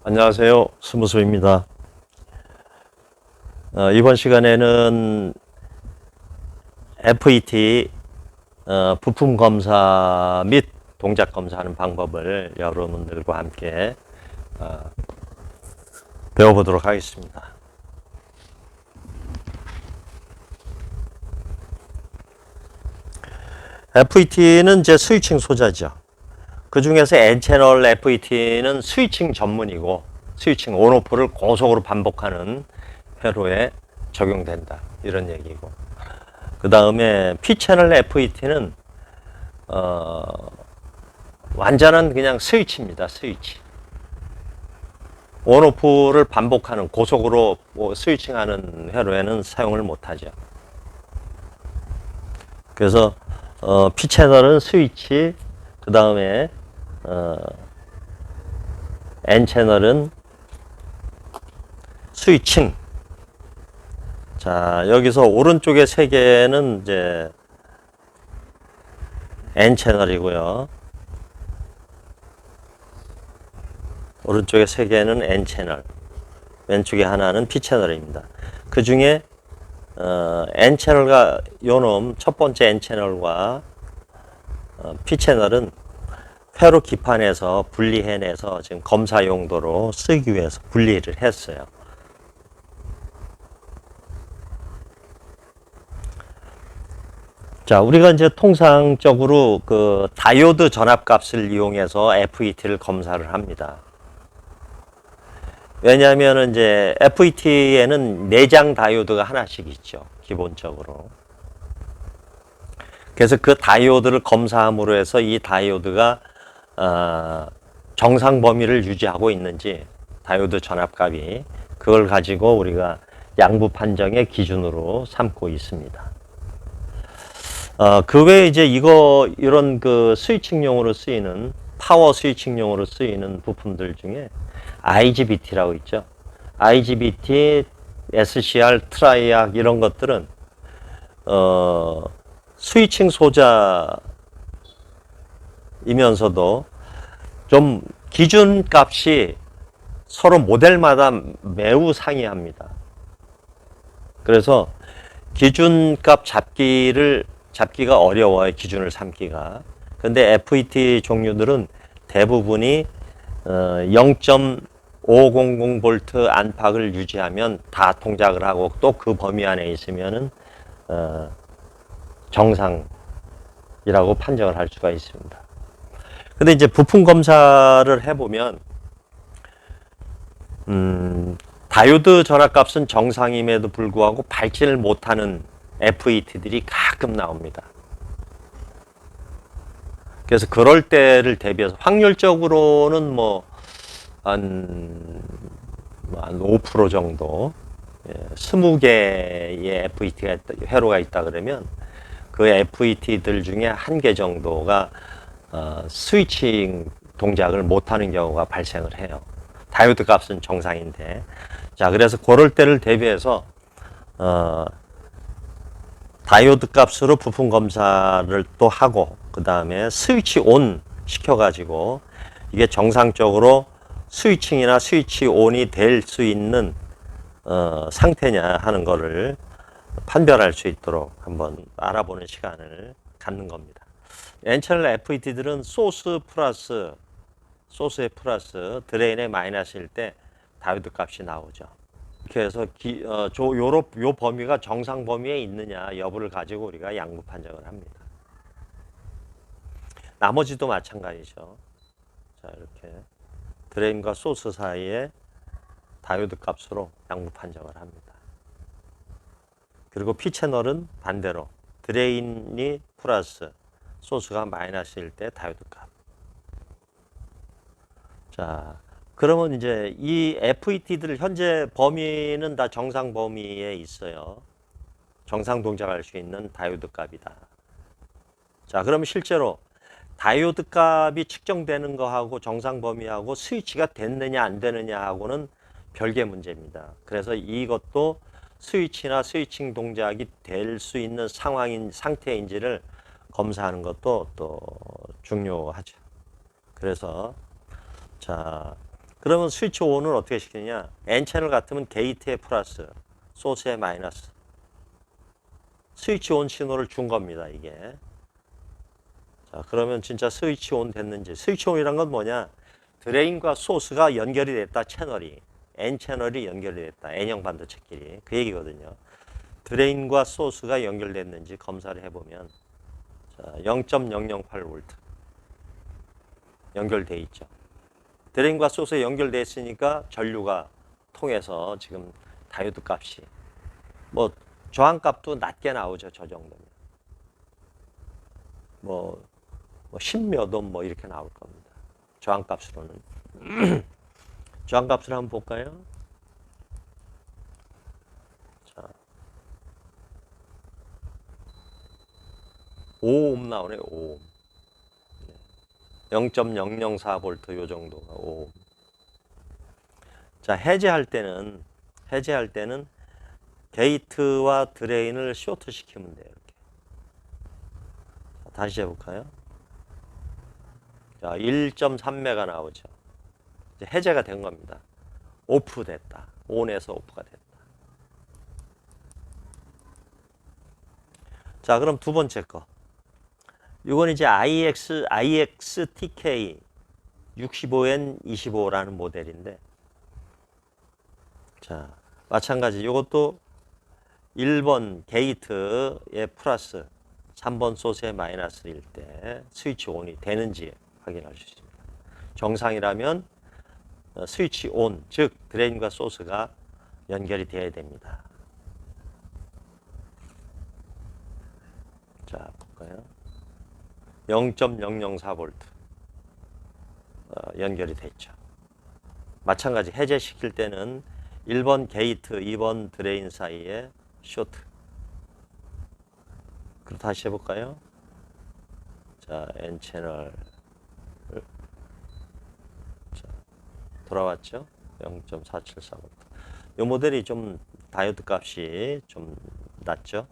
안녕하세요. 스무스입니다. 이번 시간에는 FET 부품 검사 및 동작 검사하는 방법을 여러분들과 함께 배워보도록 하겠습니다. FET는 이제 스위칭 소자죠. 그 중에서 N채널 FET는 스위칭 전문이고, 스위칭 온오프를 고속으로 반복하는 회로에 적용된다, 이런 얘기고, 그 다음에 P채널 FET는 완전한 그냥 스위치입니다. 스위치. 온오프를 반복하는 고속으로 스위칭하는 회로에는 사용을 못하죠. 그래서 P채널은 스위치, 그 다음에 N채널은 스위칭. 자, 여기서 오른쪽에 세 개는 이제 N채널이고요. 오른쪽에 세 개는 N채널, 왼쪽에 하나는 P채널입니다. 그 중에 N채널과 요놈 첫 번째 N채널과 P채널은 회로 기판에서 분리해내서 지금 검사 용도로 쓰기 위해서 분리를 했어요. 자, 우리가 이제 통상적으로 그 다이오드 전압값을 이용해서 FET를 검사를 합니다. 왜냐하면 이제 FET에는 내장 다이오드가 하나씩 있죠, 기본적으로. 그래서 그 다이오드를 검사함으로 해서 이 다이오드가 정상 범위를 유지하고 있는지, 다이오드 전압값이, 그걸 가지고 우리가 양부 판정의 기준으로 삼고 있습니다. 그 외에 이제 이런 그 스위칭용으로 쓰이는, 파워 스위칭용으로 쓰이는 부품들 중에 IGBT라고 있죠. IGBT, SCR, 트라이악 이런 것들은 스위칭 소자이면서도 좀 기준값이 서로 모델마다 매우 상이합니다. 그래서 기준값 잡기가 어려워요, 기준을 삼기가. 근데 FET 종류들은 대부분이 0.500V 안팎을 유지하면 다 동작을 하고, 또 그 범위 안에 있으면은 정상이라고 판정을 할 수가 있습니다. 근데 이제 부품 검사를 해보면 다이오드 전압값은 정상임에도 불구하고 밝지를 못하는 FET들이 가끔 나옵니다. 그래서 그럴 때를 대비해서 확률적으로는 한 5% 정도, 20개의 FET가 회로가 있다 그러면 그 FET들 중에 1개 정도가 스위칭 동작을 못하는 경우가 발생을 해요. 다이오드 값은 정상인데. 자, 그래서 그럴 때를 대비해서 다이오드 값으로 부품 검사를 또 하고, 그 다음에 스위치 온 시켜가지고 이게 정상적으로 스위칭이나 스위치 온이 될 수 있는 상태냐 하는 거를 판별할 수 있도록 한번 알아보는 시간을 갖는 겁니다. N채널 FET들은 소스에 플러스, 드레인에 마이너스일 때 다이오드 값이 나오죠. 이렇게 해서 요 범위가 정상 범위에 있느냐 여부를 가지고 우리가 양부 판정을 합니다. 나머지도 마찬가지죠. 자, 이렇게 드레인과 소스 사이에 다이오드 값으로 양부 판정을 합니다. 그리고 P채널은 반대로 드레인이 플러스, 소스가 마이너스일 때 다이오드 값. 자, 그러면 이제 이 FET들 현재 범위는 다 정상 범위에 있어요. 정상 동작할 수 있는 다이오드 값이다. 자, 그러면 실제로 다이오드 값이 측정되는 거하고 정상 범위하고 스위치가 됐느냐 안 되느냐 하고는 별개 문제입니다. 그래서 이것도 스위치나 스위칭 동작이 될 수 있는 상태인지를 검사하는 것도 또 중요하죠. 그래서 자, 그러면 스위치 ON을 어떻게 시키느냐? N채널 같으면 게이트에 플러스, 소스에 마이너스. 스위치 ON 신호를 준 겁니다, 이게. 자, 그러면 진짜 스위치 ON 됐는지. 스위치 ON이란 건 뭐냐? 드레인과 소스가 연결이 됐다, 채널이. N채널이 연결이 됐다, N형 반도체끼리. 그 얘기거든요. 드레인과 소스가 연결됐는지 검사를 해보면, 자, 0.008V. 연결돼 있죠. 드레인과 소스에 연결돼 있으니까 전류가 통해서 지금 다이오드 값이 뭐 저항값도 낮게 나오죠. 저 정도면 뭐 10몇 옴 뭐 이렇게 나올 겁니다. 저항값으로는. 저항값을 한번 볼까요? 자, 5옴 나오네요. 5옴. 0.004V 요 정도가 5옴. 자, 해제할 때는 게이트와 드레인을 쇼트 시키면 돼요. 이렇게. 자, 다시 해볼까요? 자, 1.3메가 나오죠. 이제 해제가 된 겁니다. 오프 됐다. 온에서 오프가 됐다. 자, 그럼 두 번째 거. 이건 이제 IXTK 65N25라는 모델인데, 자, 마찬가지 이것도 1번 게이트에 플러스 3번 소스에 마이너스일 때 스위치 온이 되는지 확인할 수 있습니다. 정상이라면 스위치 온, 즉 드레인과 소스가 연결이 되어야 됩니다. 자, 볼까요? 0.004V 연결이 됐죠. 마찬가지 해제시킬 때는 1번 게이트, 2번 드레인 사이에 쇼트. 그럼 다시 해볼까요? 자, N채널. 자, 돌아왔죠? 0.474V. 이 모델이 좀 다이오드 값이 좀 낮죠?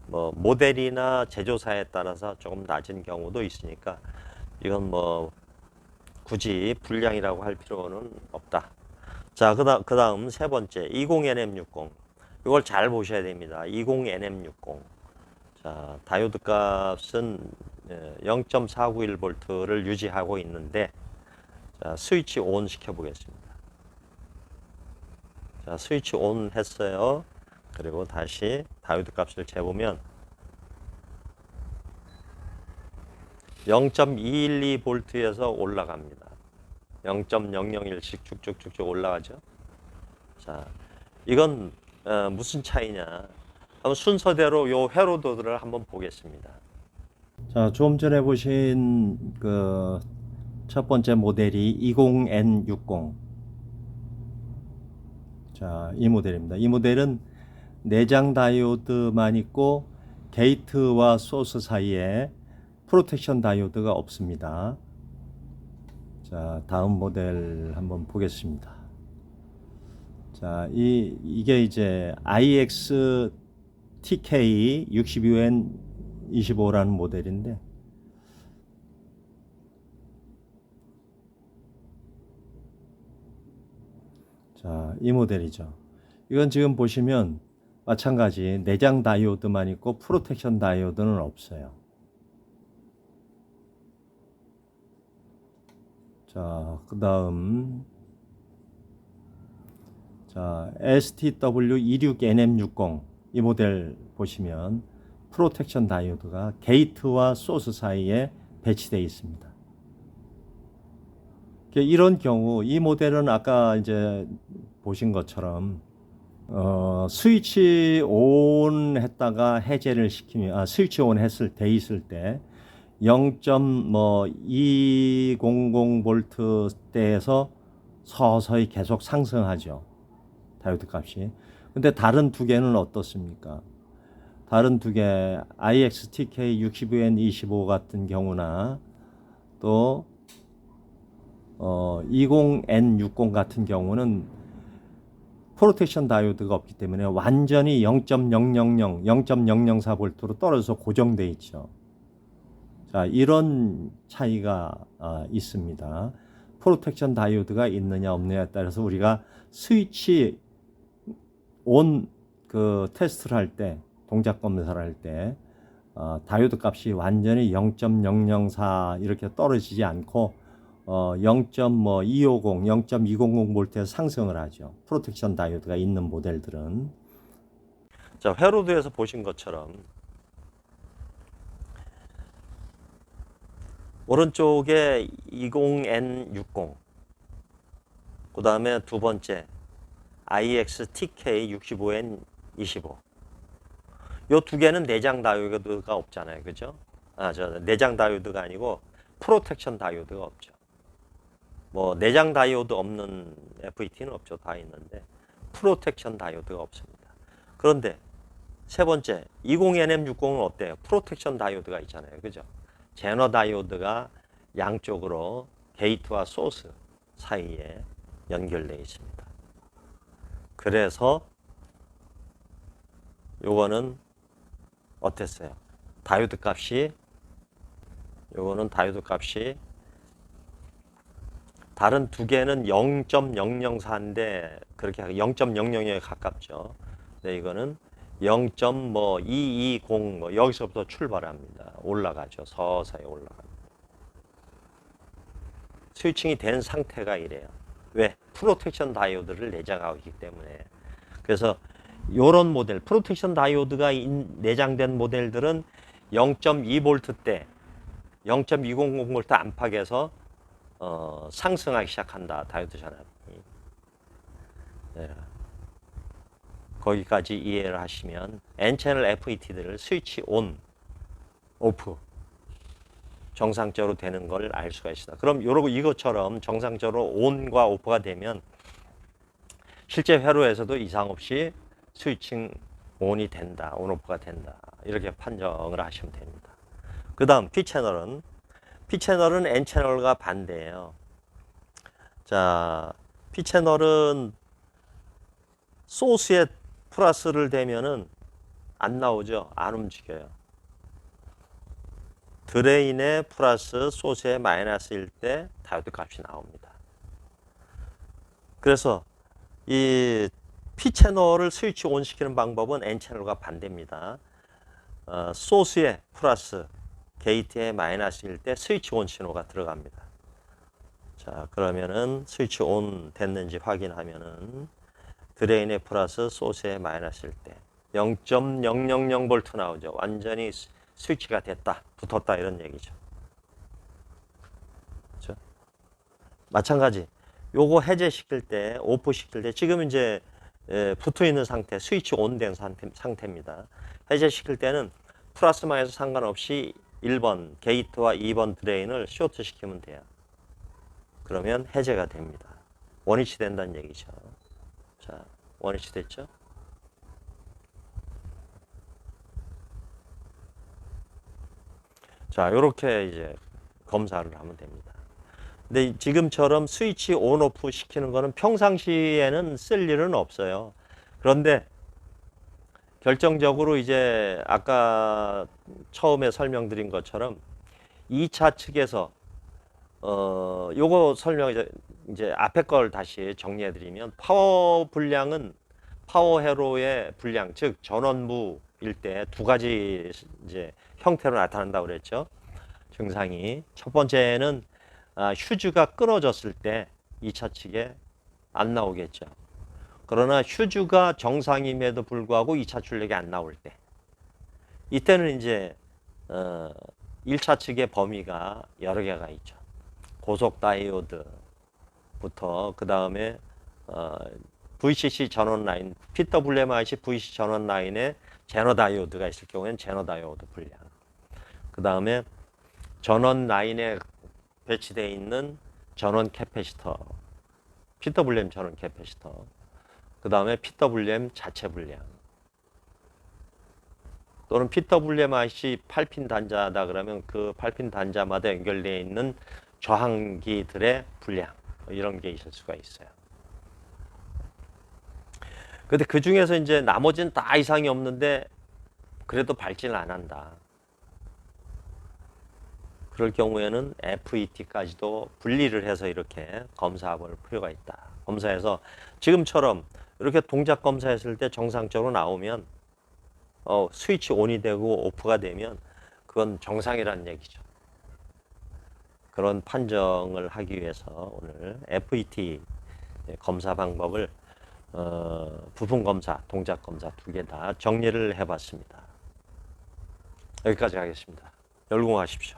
뭐 모델이나 제조사에 따라서 조금 낮은 경우도 있으니까 이건 뭐 굳이 불량이라고 할 필요는 없다. 자, 그 다음 세 번째 20NM60. 이걸 잘 보셔야 됩니다. 20NM60. 자, 다이오드 값은 0.491V를 유지하고 있는데, 자, 스위치 온 시켜보겠습니다. 자, 스위치 온 했어요. 그리고 다시 다이오드 값을 재보면 0.212V에서 올라갑니다. 0.001씩 쭉쭉쭉쭉 올라가죠. 자, 이건 무슨 차이냐? 한번 순서대로 요 회로도들을 한번 보겠습니다. 자, 좀 전에 보신 그 첫 번째 모델이 20N60. 자, 이 모델입니다. 이 모델은 내장 다이오드만 있고 게이트와 소스 사이에 프로텍션 다이오드가 없습니다. 자, 다음 모델 한번 보겠습니다. 자, 이게 이제 IXTK 62N25라는 모델인데, 자, 이 모델이죠. 이건 지금 보시면 마찬가지 내장 다이오드만 있고 프로텍션 다이오드는 없어요. 자, 그 다음 자, STW26NM60 이 모델 보시면 프로텍션 다이오드가 게이트와 소스 사이에 배치되어 있습니다. 이런 경우 이 모델은 아까 이제 보신 것처럼 스위치 온 했다가 해제를 시키면 스위치 온 했을 때 있을 때 0.200V대에서 서서히 계속 상승하죠. 다이오드 값이. 근데 다른 두 개는 어떻습니까? 다른 두 개 IXTK 65N25 같은 경우나 또 20N60 같은 경우는 프로텍션 다이오드가 없기 때문에 완전히 0.000, 0.004V로 떨어져서 고정돼 있죠. 자, 이런 차이가 있습니다. 프로텍션 다이오드가 있느냐 없느냐에 따라서 우리가 스위치 온 그 테스트를 할 때, 동작 검사를 할 때 다이오드 값이 완전히 0.004 이렇게 떨어지지 않고 0.250, 0.200V에 상승을 하죠. 프로텍션 다이오드가 있는 모델들은. 자, 회로도에서 보신 것처럼 오른쪽에 20N60, 그 다음에 두 번째 IXTK65N25. 요 두 개는 내장 다이오드가 없잖아요. 그죠? 내장 다이오드가 아니고 프로텍션 다이오드가 없죠. 뭐 내장 다이오드 없는 FET는 없죠. 다 있는데 프로텍션 다이오드가 없습니다. 그런데 세 번째 20NM60은 어때요? 프로텍션 다이오드가 있잖아요. 그죠? 제너 다이오드가 양쪽으로 게이트와 소스 사이에 연결되어 있습니다. 그래서 요거는 어땠어요? 다이오드 값이, 요거는 다이오드 값이 다른 두 개는 0.004인데 그렇게 0.00에 가깝죠. 근데 이거는 0.220 뭐 여기서부터 출발합니다. 올라가죠. 서서히 올라갑니다. 스위칭이 된 상태가 이래요. 왜? 프로텍션 다이오드를 내장하고 있기 때문에. 그래서 이런 모델, 프로텍션 다이오드가 내장된 모델들은 0.2V대, 0.200V 안팎에서 상승하기 시작한다. 다이오드 전압이. 네. 거기까지 이해를 하시면 N채널 FET들을 스위치 온, 오프 정상적으로 되는 걸 알 수가 있습니다. 그럼 이것처럼 정상적으로 온과 오프가 되면 실제 회로에서도 이상 없이 스위칭 온이 된다, 온오프가 된다. 이렇게 판정을 하시면 됩니다. 그 다음 P채널은 N채널과 반대예요. 자, P채널은 소스에 플러스를 대면은 안 나오죠. 안 움직여요. 드레인에 플러스, 소스에 마이너스일 때 다이오드 값이 나옵니다. 그래서 이 P채널을 스위치 온 시키는 방법은 N채널과 반대입니다. 소스에 플러스, 게이트에 마이너스일 때 스위치 온 신호가 들어갑니다. 자, 그러면은 스위치 온 됐는지 확인하면은 드레인에 플러스, 소스에 마이너스일 때 0.000V 나오죠. 완전히 스위치가 됐다, 붙었다 이런 얘기죠. 그렇죠? 마찬가지. 요거 해제시킬 때, 오프 시킬 때 지금 이제 붙어 있는 상태, 스위치 온 된 상태입니다. 해제시킬 때는 플러스 마이너스 상관없이 1번 게이트와 2번 드레인을 쇼트 시키면 돼요. 그러면 해제가 됩니다. 원위치 된다는 얘기죠. 자, 원위치 됐죠? 자, 요렇게 이제 검사를 하면 됩니다. 근데 지금처럼 스위치 온 오프 시키는 거는 평상시에는 쓸 일은 없어요. 그런데 결정적으로 이제 아까 처음에 설명드린 것처럼 2차 측에서 요거 설명 이제 앞에 걸 다시 정리해 드리면 파워 분량은 파워 회로의 분량, 즉 전원부일 때 두 가지 이제 형태로 나타난다고 그랬죠. 증상이 첫 번째는 휴즈가 끊어졌을 때 2차 측에 안 나오겠죠. 그러나 휴즈가 정상임에도 불구하고 2차 출력이 안 나올 때, 이때는 이제 1차 측의 범위가 여러 개가 있죠. 고속 다이오드부터 그 다음에 VCC 전원 라인, PWM-IC VCC 전원 라인에 제너 다이오드가 있을 경우에는 제너 다이오드 분량, 그 다음에 전원 라인에 배치되어 있는 전원 캐패시터, PWM 전원 캐패시터, 그 다음에 PWM 자체 분량, 또는 PWM-IC 8핀 단자다 그러면 그 8핀 단자마다 연결되어 있는 저항기들의 분량, 이런 게 있을 수가 있어요. 근데 그 중에서 이제 나머지는 다 이상이 없는데 그래도 밝지는 안 한다. 그럴 경우에는 FET까지도 분리를 해서 이렇게 검사해 볼 필요가 있다. 검사해서 지금처럼 이렇게 동작 검사했을 때 정상적으로 나오면 스위치 온이 되고 오프가 되면 그건 정상이라는 얘기죠. 그런 판정을 하기 위해서 오늘 FET 검사 방법을 부품 검사, 동작 검사 두 개 다 정리를 해봤습니다. 여기까지 하겠습니다. 열공하십시오.